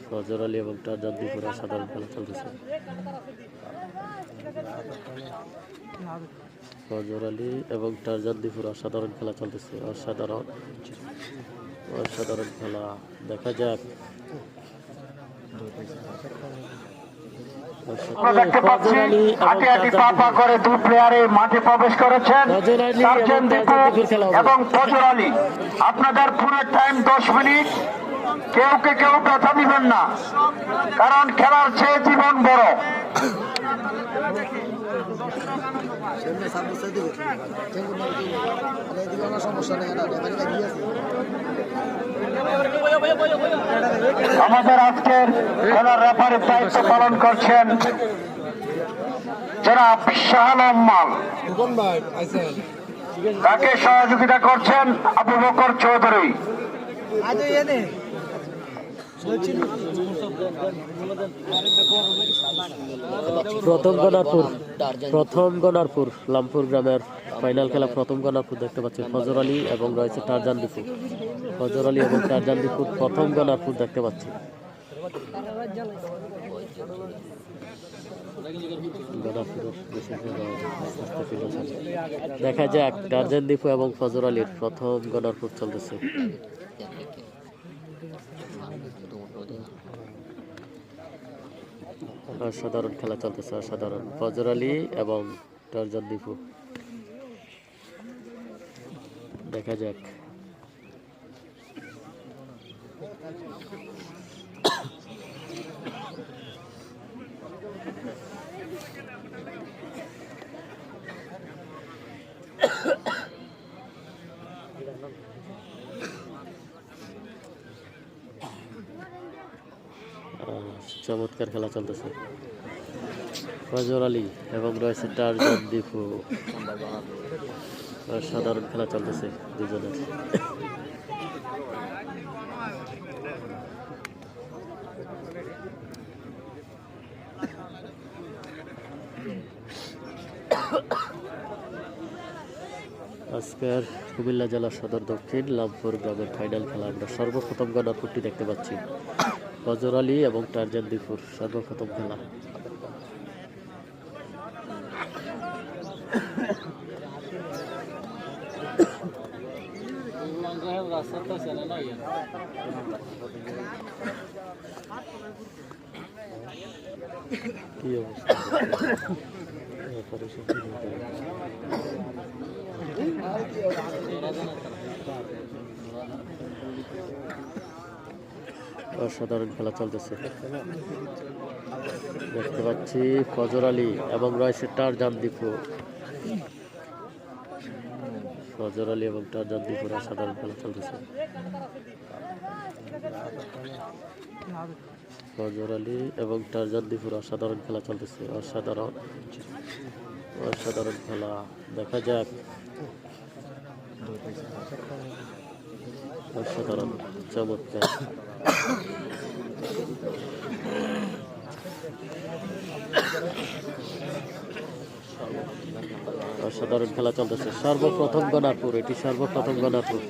ফজর আলী এবং টারজান দ্বীপুর অসাধারণ খেলা চলতেছে। ফজর আলী এবং টারজান দ্বীপুর অসাধারণ খেলা চলতেছে। অসাধারণ খেলা, দেখা যাক। দেখতে পাচ্ছি হাঁটি হাঁটি পা পা করে দুই প্লেয়ারে মাঠে প্রবেশ করেছেন টারজান দ্বীপু এবং ফজর আলী। আপনাদের পুরো টাইম 10 মিনিট। কেউ ব্যথা দিবেন না, কারণ খেলার চেয়ে জীবন বড়। আমাদের আজকের খেলার রেফারির দায়িত্ব পালন করছেন জনাব শাহ আলম মাল। তাকে সহযোগিতা করছেন আবু বকর চৌধুরী। প্রথম গনারপুর লামপুর গ্রামের ফাইনাল খেলা। প্রথম গনারপুর দেখতে পাচ্ছি ফজর আলী এবং রয়েছে টারজান দ্বীপু। ফজর আলী এবং টারজান দ্বীপুর প্রথম গনারপুর দেখতে পাচ্ছি। দেখা যাক টারজান দ্বীপু এবং ফজর আলীর প্রথম গনারপুর চলতেছে। অসাধারণ খেলা চলতেছে, অসাধারণ। ফজর আলী এবং টারজান দ্বীপু, দেখা যাক। চমৎকার খেলা চলতেছে। ফজর আলী এবং রয়েছে টারজান দ্বীপু, অসাধারণ খেলা চলতেছে দুজনের। আজকের কুমিল্লা জেলা সদর দক্ষিণ লামপুর গ্রামের ফাইনাল খেলা আমরা সর্বপ্রথম গণারপুরটি দেখতে পাচ্ছি। ফজর আলী এবং টারজান দ্বীপুর সর্বপ্রথম খেলা। কি অবস্থা? অসাধারণ খেলা চলতেছে দেখতে পাচ্ছি। ফজর আলী এবং রয়েছে টারজান দ্বীপু। ফজর আলী এবং টারজান দ্বীপুর অসাধারণ খেলা চলতেছে। ফজর আলী এবং টারজান দ্বীপুর অসাধারণ খেলা চলতেছে। অসাধারণ খেলা, দেখা যাক। অসাধারণ, চমৎকার। অসাধারণ খেলা চলতেছে। সর্বপ্রথম গণারপুর, এটি সর্বপ্রথম গণারপুর।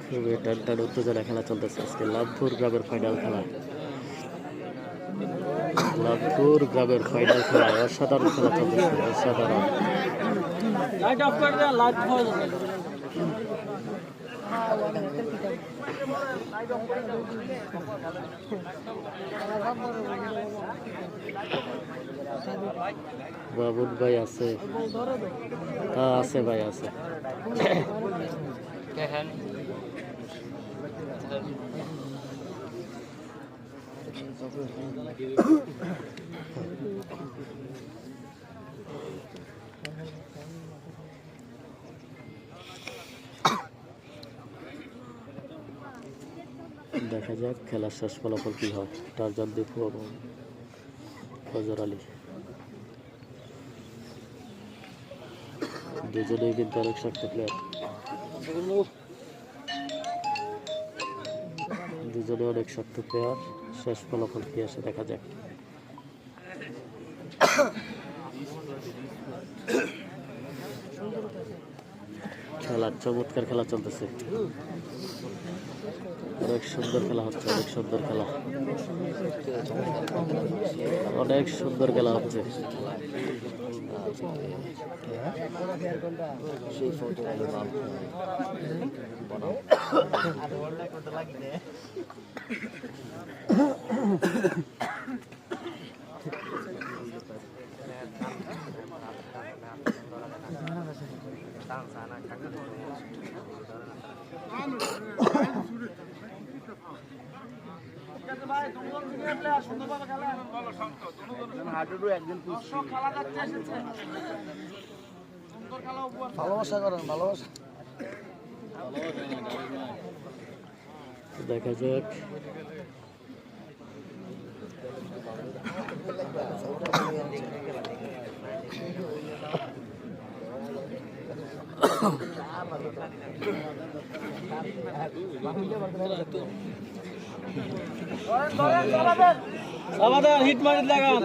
খুবই টান উত্তেজনা খেলা চলতেছে আজকে লামপুর গ্রামের ফাইনাল খেলা। লামপুর গ্রামের ফাইনাল খেলা, অসাধারণ খেলা চলতেছে, অসাধারণ। বাবুন ভাই আছে? হ্যাঁ আছে ভাই, আছে। দেখা যাক খেলার শেষ ফলাফল কি হয়। টারজান দীপু এবং ফজর আলী দুজনেই কিন্তু অনেক শক্ত প্লেয়ার, দুজনে অনেক শক্ত প্লেয়ার। শেষ ফলাফল কি আসে দেখা যাক। খেলার চমৎকার খেলা চলতেছে, অনেক সুন্দর খেলা হচ্ছে, অনেক সুন্দর খেলা, অনেক সুন্দর খেলা হচ্ছে। ভালোবাসা করেন, ভালোবাসা। দেখা যাক হিট মারি লাগান।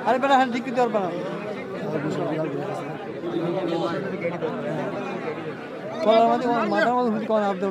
अरे बेटा हम ठीक कर बना कौन मत माथा मत कौन आप दो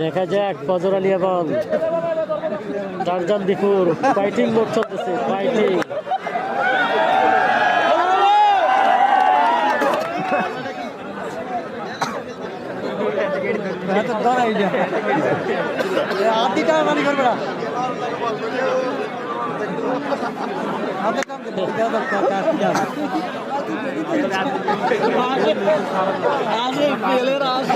দেখা যাক ফজর আলী এবং টারজান দীপুর ফাইটিং মোড চলতেছে, ফাইটিং। आधी टाइम मानी कर बड़ा आधे काम के क्या आज पहले राज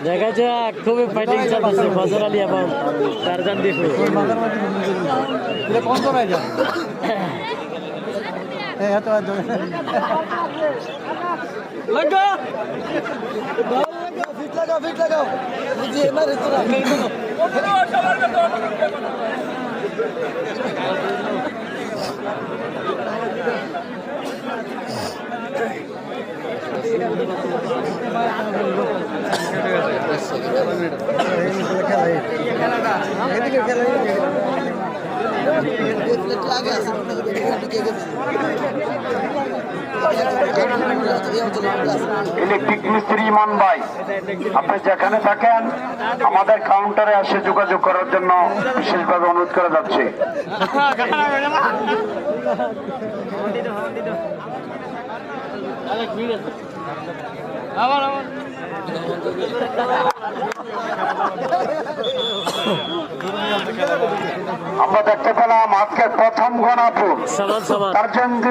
দেখা যাক খুবই ফাইটিং চলতেছে ফজর আলী এবং টারজান দীপুর। कौन कौन है जा तो लगा फिट लगाओ फिट लगाओ जी हमारे খেলা ইলেকট্রিক মিস্ত্রি ইমান ভাই, আপনি যেখানে থাকেন আমাদের কাউন্টারে এসে যোগাযোগ করার জন্য বিশেষভাবে অনুরোধ করা যাচ্ছে। আমরা দেখতে পেলাম আজকে প্রথম গণাপুর সমান সমান তার জন্য